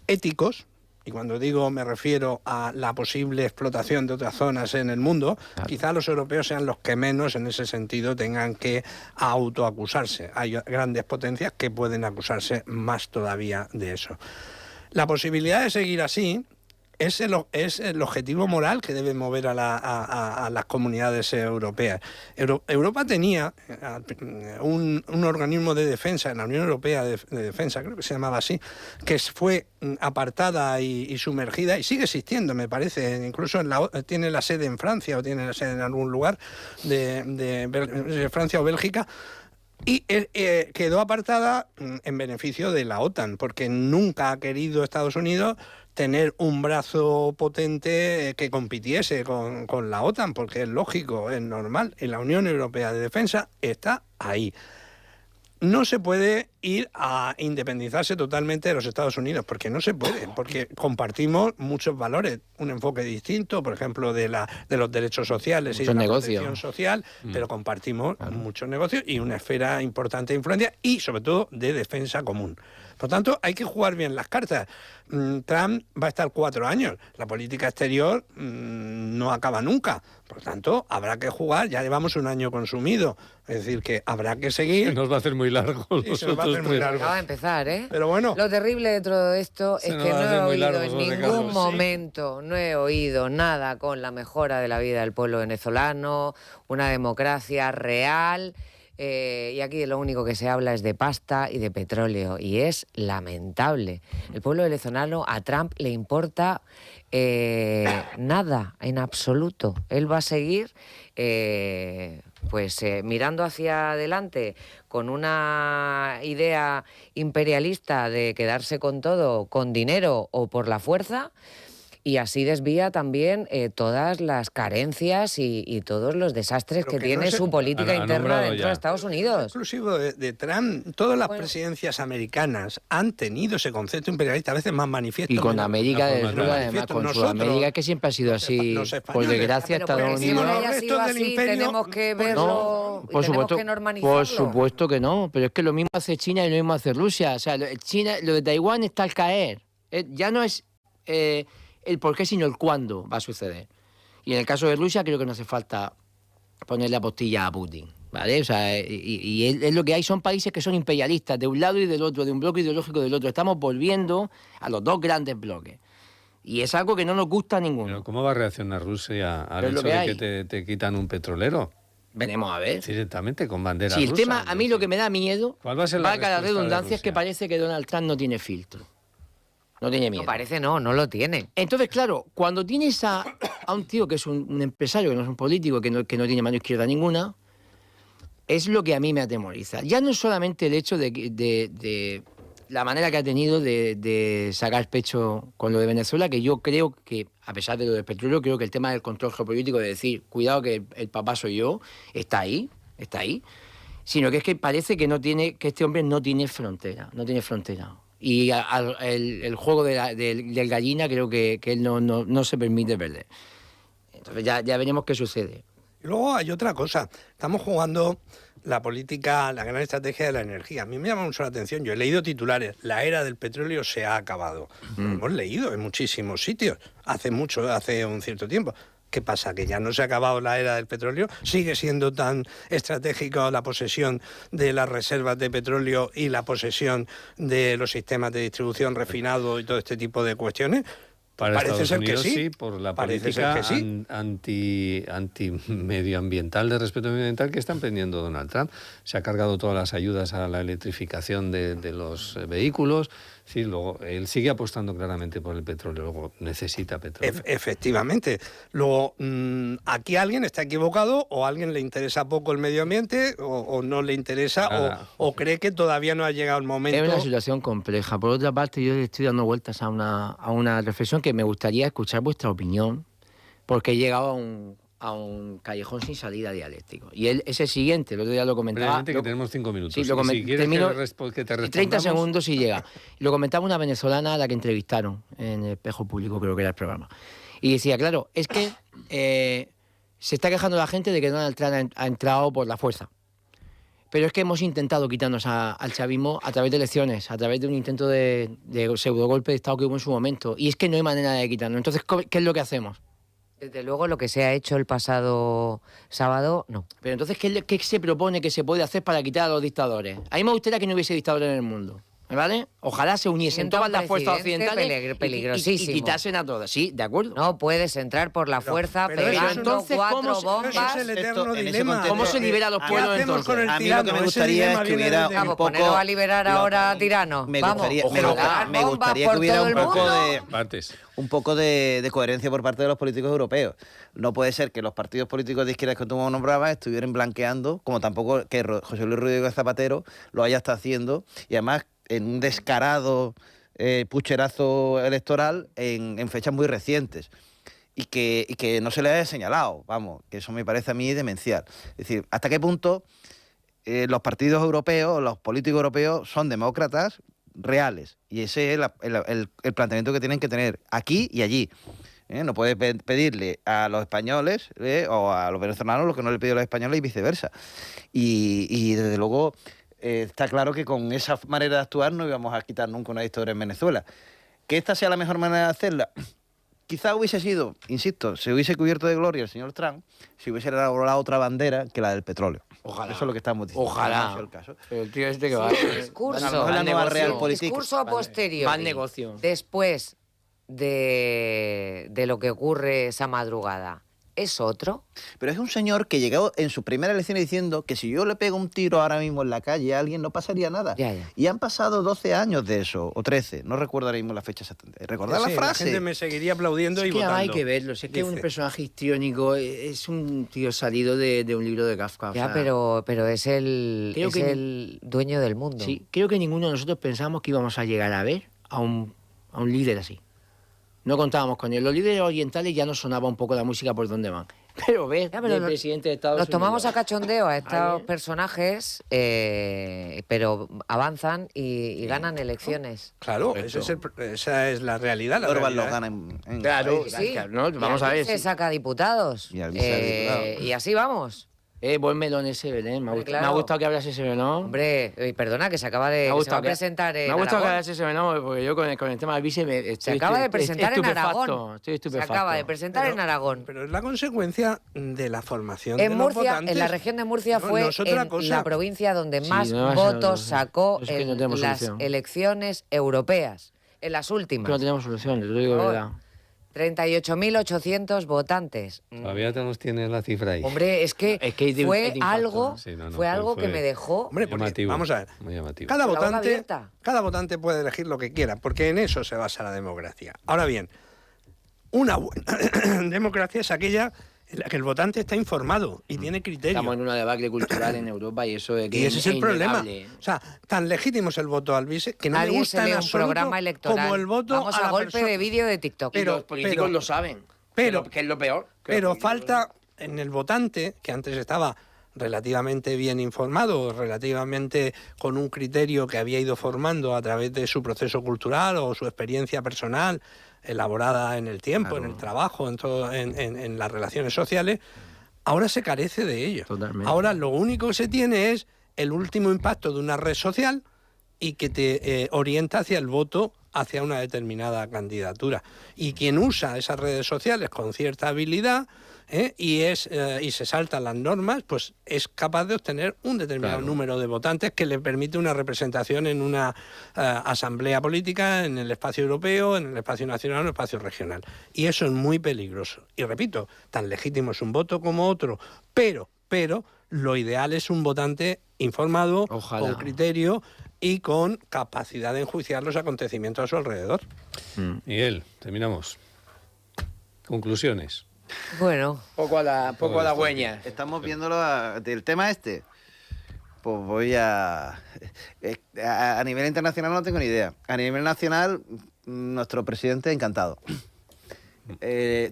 éticos, y cuando digo me refiero a la posible explotación de otras zonas en el mundo, quizá los europeos sean los que menos en ese sentido tengan que autoacusarse. Hay grandes potencias que pueden acusarse más todavía de eso. La posibilidad de seguir así es el objetivo moral que debe mover a las comunidades europeas. Europa tenía un organismo de defensa en la Unión Europea de Defensa, creo que se llamaba así, que fue apartada y sumergida, y sigue existiendo, me parece, incluso tiene la sede en Francia o tiene la sede en algún lugar de Francia o Bélgica. Y quedó apartada en beneficio de la OTAN, porque nunca ha querido Estados Unidos tener un brazo potente que compitiese con la OTAN, porque es lógico, es normal. Y la Unión Europea de Defensa está ahí. No se puede ir a independizarse totalmente de los Estados Unidos, porque no se puede, porque compartimos muchos valores, un enfoque distinto, por ejemplo, de los derechos sociales y de la protección social, pero compartimos muchos negocios y una esfera importante de influencia y, sobre todo, de defensa común. Por tanto, hay que jugar bien las cartas. Trump va a estar 4 años. La política exterior no acaba nunca. Por tanto, habrá que jugar. Ya llevamos 1 año consumido. Es decir, que habrá que seguir. Se nos va a hacer muy largo. Sí, se nos va a hacer muy largo. Acaba de empezar, ¿eh? Pero bueno. Lo terrible de todo esto es que no he oído en ningún momento, no he oído nada con la mejora de la vida del pueblo venezolano, una democracia real. Y aquí lo único que se habla es de pasta y de petróleo, y es lamentable. El pueblo venezolano, a Trump le importa nada, en absoluto. Él va a seguir mirando hacia adelante con una idea imperialista de quedarse con todo, con dinero o por la fuerza. Y así desvía también todas las carencias y todos los desastres que tiene su política interna dentro de Estados Unidos. Exclusivo de Trump, todas las presidencias americanas han tenido ese concepto imperialista, a veces más manifiesto. Y con América del Sur, además, con Sudamérica, que siempre ha sido así. Por desgracia, Estados Unidos... Tenemos que verlo, por supuesto, que normalizarlo. Por supuesto que no, pero es que lo mismo hace China y lo mismo hace Rusia. O sea, China, lo de Taiwán está al caer. Ya no es... el por qué, sino el cuándo va a suceder. Y en el caso de Rusia creo que no hace falta ponerle apostilla a Putin, ¿vale? O sea, y es lo que hay, son países que son imperialistas de un lado y del otro, de un bloque ideológico del otro. Estamos volviendo a los dos grandes bloques. Y es algo que no nos gusta a ninguno. Pero ¿cómo va a reaccionar Rusia al hecho de que te quitan un petrolero? Veremos a ver. Directamente con bandera rusa. rusa. El tema, a mí lo que me da miedo, valga la redundancia, es que parece que Donald Trump no tiene filtro. No tiene miedo. No parece, no lo tiene. Entonces, claro, cuando tienes a un tío que es un empresario, que no es un político, que no tiene mano izquierda ninguna, es lo que a mí me atemoriza. Ya no es solamente el hecho de la manera que ha tenido de sacar pecho con lo de Venezuela, que yo creo que, a pesar de lo del petróleo, creo que el tema del control geopolítico, de decir, cuidado que el papá soy yo, está ahí, sino que es que parece que este hombre no tiene frontera. Y el juego del gallina creo que él no se permite perder. Entonces ya veremos qué sucede. Y luego hay otra cosa. Estamos jugando la política, la gran estrategia de la energía. A mí me llama mucho la atención. Yo he leído titulares. La era del petróleo se ha acabado. Lo hemos leído en muchísimos sitios. Hace un cierto tiempo. ¿Qué pasa? ¿Que ya no se ha acabado la era del petróleo? ¿Sigue siendo tan estratégico la posesión de las reservas de petróleo y la posesión de los sistemas de distribución refinado y todo este tipo de cuestiones? Para Parece Estados ser Unidos que sí. Por la Parece política ser que sí. antimedioambiental, de respeto medioambiental que está emprendiendo Donald Trump. Se ha cargado todas las ayudas a la electrificación de los vehículos. Sí, luego él sigue apostando claramente por el petróleo, luego necesita petróleo. Efectivamente. Luego, aquí alguien está equivocado, o a alguien le interesa poco el medio ambiente, o no le interesa, o cree que todavía no ha llegado el momento. Es una situación compleja. Por otra parte, yo le estoy dando vueltas a una reflexión que me gustaría escuchar vuestra opinión, porque he llegado a un callejón sin salida dialéctico. Y es el siguiente, el otro día lo comentaba... que tenemos 5 minutos. Sí, si quieres termino, que te respondamos... 30 segundos y llega. Lo comentaba una venezolana a la que entrevistaron en el Espejo Público, creo que era el programa. Y decía, claro, es que se está quejando la gente de que Donald Trump ha entrado por la fuerza. Pero es que hemos intentado quitarnos al chavismo a través de elecciones, a través de un intento de pseudogolpe de Estado que hubo en su momento. Y es que no hay manera de quitarnos. Entonces, ¿qué es lo que hacemos? Desde luego, lo que se ha hecho el pasado sábado, no. Pero entonces, ¿qué se propone que se puede hacer para quitar a los dictadores? A mí me gustaría que no hubiese dictadores en el mundo, ¿vale? Ojalá se uniesen todas las fuerzas occidentales y quitasen a todas. Sí, de acuerdo. No puedes entrar por la fuerza pegando entonces, 4 bombas. Eso es el eterno dilema. ¿Cómo se libera a los pueblos entonces? A mí lo que me gustaría es que hubiera un poco... Ponerlo a liberar ahora a tiranos. Me gustaría que hubiera un poco de coherencia por parte de los políticos europeos. No puede ser que los partidos políticos de izquierda que tú nombrabas estuvieran blanqueando, como tampoco que José Luis Rodríguez Zapatero lo haya estado haciendo, y además en un descarado pucherazo electoral en fechas muy recientes. Y que no se le haya señalado, vamos, que eso me parece a mí demencial. Es decir, ¿hasta qué punto los partidos europeos, los políticos europeos son demócratas reales. Y ese es el planteamiento que tienen que tener aquí y allí. No puedes pedirle a los españoles o a los venezolanos lo que no le pide a los españoles y viceversa. Y desde luego está claro que con esa manera de actuar no íbamos a quitar nunca una dictadura en Venezuela. Que esta sea la mejor manera de hacerla, quizá hubiese sido, insisto, se hubiese cubierto de gloria el señor Trump si hubiese elaborado otra bandera que la del petróleo. Ojalá. Eso es lo que estamos diciendo. Ojalá. No ha sido el caso. Pero el tío este que va... Discurso. A lo mejor la nueva realpolitik. Discurso a posteriori. Más negocio. Después de lo que ocurre esa madrugada, ¿es otro? Pero es un señor que llegó en su primera elección diciendo que si yo le pego un tiro ahora mismo en la calle a alguien no pasaría nada. Ya, ya. Y han pasado 12 años de eso, o 13, no recuerdo ahora mismo la fecha exacta. ¿Recordar la Sí, frase? La gente me seguiría aplaudiendo y Es que votando. hay que verlo, si es que es un Dice. personaje histriónico, es un tío salido de un libro de Kafka. o Ya, sea, pero es creo que el dueño del mundo. Sí, creo que ninguno de nosotros pensamos que íbamos a llegar a ver a un líder así. No contábamos con él. Los líderes orientales ya nos sonaba un poco la música por donde van. Pero ver Ya, pero del presidente de Estados Nos Unidos... tomamos a cachondeo a estos Alguien- personajes, pero avanzan y ganan elecciones. Claro, Correcto. esa es la realidad. La Orbán los realidad. gana en Claro, país. Sí. claro, ¿no? Vamos Y a aquí ver. se sí. saca diputados. Y aquí sale diputado. Y así vamos. Buen melón ese, Belén. Me ha Hombre, gustado, claro. me ha gustado que hablas ese melón. Hombre, perdona, que se acaba Me de ha que se va gustado a presentar en me ha gustado que Aragón. hablas ese melón porque yo con el tema del vice Se acaba de presentar en Aragón. Estoy Se estupefacto. acaba de presentar en Aragón. Pero es la consecuencia de la formación de En los Murcia, votantes. en la región de Murcia No, fue no es otra en cosa. la provincia donde Sí, más no, votos no, sacó es que no en tenemos las solución. elecciones europeas, en las últimas. Que no tenemos solución, te lo digo de Oh, verdad. 38.800 votantes. Todavía nos tiene la cifra ahí. Hombre, es que Es que hay de- fue hay de impacto, algo, ¿no? Sí, no, fue algo que fue me dejó. Hombre, porque, llamativo, vamos a ver. muy llamativo. Cada Con la boca votante, abierta. cada votante puede elegir lo que quiera, porque en eso se basa la democracia. Ahora bien, una buena democracia es aquella en la que el votante está informado y tiene criterio. Estamos en una debacle cultural en Europa y eso es que Y ese es el problema. innegable. O sea, tan legítimo es el voto al vice que no me Nadie gusta se lee en un absoluto programa electoral. como el voto Vamos a a la golpe persona. de vídeo de TikTok. Y Pero- los políticos pero- lo saben. pero- que es lo peor. que Pero los políticos falta en el votante, que antes estaba relativamente bien informado, relativamente con un criterio que había ido formando a través de su proceso cultural o su experiencia personal, elaborada en el tiempo, en el trabajo, en las relaciones sociales, ahora se carece de ello. Totalmente. Ahora lo único que se tiene es el último impacto de una red social y que te orienta hacia el voto hacia una determinada candidatura. Y quien usa esas redes sociales con cierta habilidad y se saltan las normas, pues es capaz de obtener un determinado número de votantes que le permite una representación en una asamblea política, en el espacio europeo, en el espacio nacional o en el espacio regional. Y eso es muy peligroso. Y repito, tan legítimo es un voto como otro, pero lo ideal es un votante informado, Ojalá. con criterio y con capacidad de enjuiciar los acontecimientos a su alrededor. Miguel, terminamos. Conclusiones. Bueno, Poco a la hueña. Estamos viéndolo del tema este. Pues voy a nivel internacional no tengo ni idea. A nivel nacional, nuestro presidente encantado.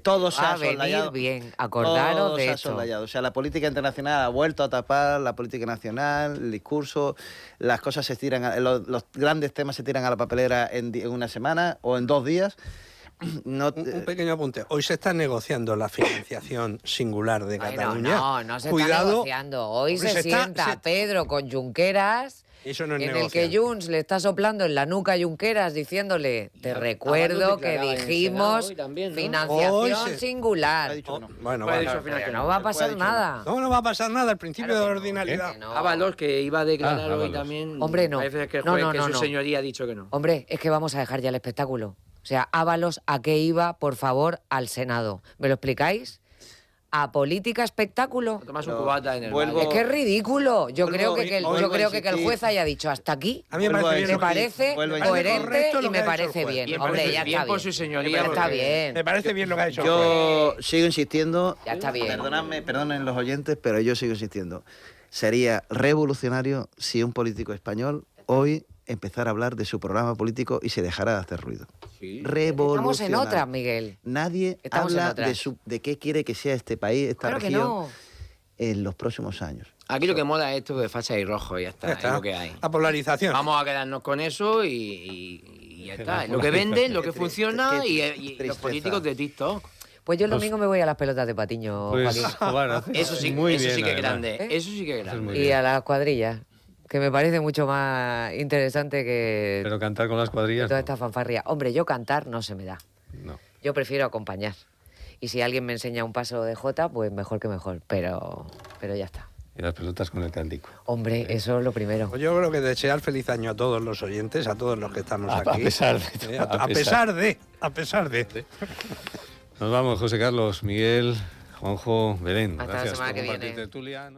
Todo se va ha a venir soslayado. bien. Acordaros Todo de se ha esto. soslayado. O sea, la política internacional ha vuelto a tapar la política nacional, el discurso, las cosas se tiran, los grandes temas se tiran a la papelera en una semana o en 2 días. No, Un pequeño apunte. Hoy se está negociando la financiación singular de Bueno, Cataluña. no se Cuidado, está negociando. Hoy Hombre, se sienta se- Pedro con Junqueras, Eso no es en el negociar. que Junts le está soplando en la nuca a Junqueras diciéndole, te recuerdo que declaraba en el dijimos Senado hoy también, ¿no? financiación Hoy se- singular. ha dicho que no. Bueno, Puede vale. dicho final Pero que no va a pasar dicho nada. No va a pasar nada al principio Claro de que la no. ordinalidad. Que no. Ábalos, que iba a declarar hoy Ábalos. también. Hombre, no. Parece que el No, juez, no, que no, su no. señoría ha dicho que no. Hombre, es que vamos a dejar ya el espectáculo. O sea, Ábalos, ¿a qué iba, por favor, al Senado? ¿Me lo explicáis? ¿A política espectáculo? Tomas un Pero cubata en el vuelvo- baño. Es que es ridículo. Yo Vuelvo- creo que el vuelvo a el insistir. juez haya dicho hasta aquí. A mí me Vuelvo a parece bien. Me parece Vuelvo a coherente correcto lo y que me ha dicho el parece juez. bien. Bien, Hombre, parece ya bien está por bien. su señoría, Ya está porque- bien. Me parece bien lo que ha dicho el juez. Yo sigo insistiendo. Ya está bien. Perdonen los oyentes, pero yo sigo insistiendo. Sería revolucionario si un político español hoy empezara a hablar de su programa político y se dejara de hacer ruido. Sí. Revolucionario. Estamos en otra, Miguel. Nadie Estamos en habla otras. de qué quiere que sea este país, esta Claro que región, no. en los próximos años. Aquí lo que mola es esto de facha y rojo, y ya está, Ya es está. lo que hay. La polarización. Vamos a quedarnos con eso y ya está. Lo que vende, lo que funciona y los políticos de TikTok. Pues yo el domingo me voy a las pelotas de patiño, Pues, Joaquín. Jobar, haces Eso sí, muy eso bien, sí que es además. grande. ¿Eh? Eso sí que es Eso es grande. muy Y bien. a las cuadrillas, que me parece mucho más interesante que Pero cantar con las cuadrillas, toda no. esta fanfarria. Hombre, yo cantar no se me da. No. Yo prefiero acompañar. Y si alguien me enseña un paso de jota, pues mejor que mejor. Pero ya está. Y las pelotas con el cántico. Hombre, eso es lo primero. Pues yo creo que desear feliz año a todos los oyentes, a todos los que estamos A aquí. pesar de. A pesar de. Nos vamos, José Carlos, Miguel, Juanjo, Belén. Hasta la Gracias semana por que compartir viene. tertulia.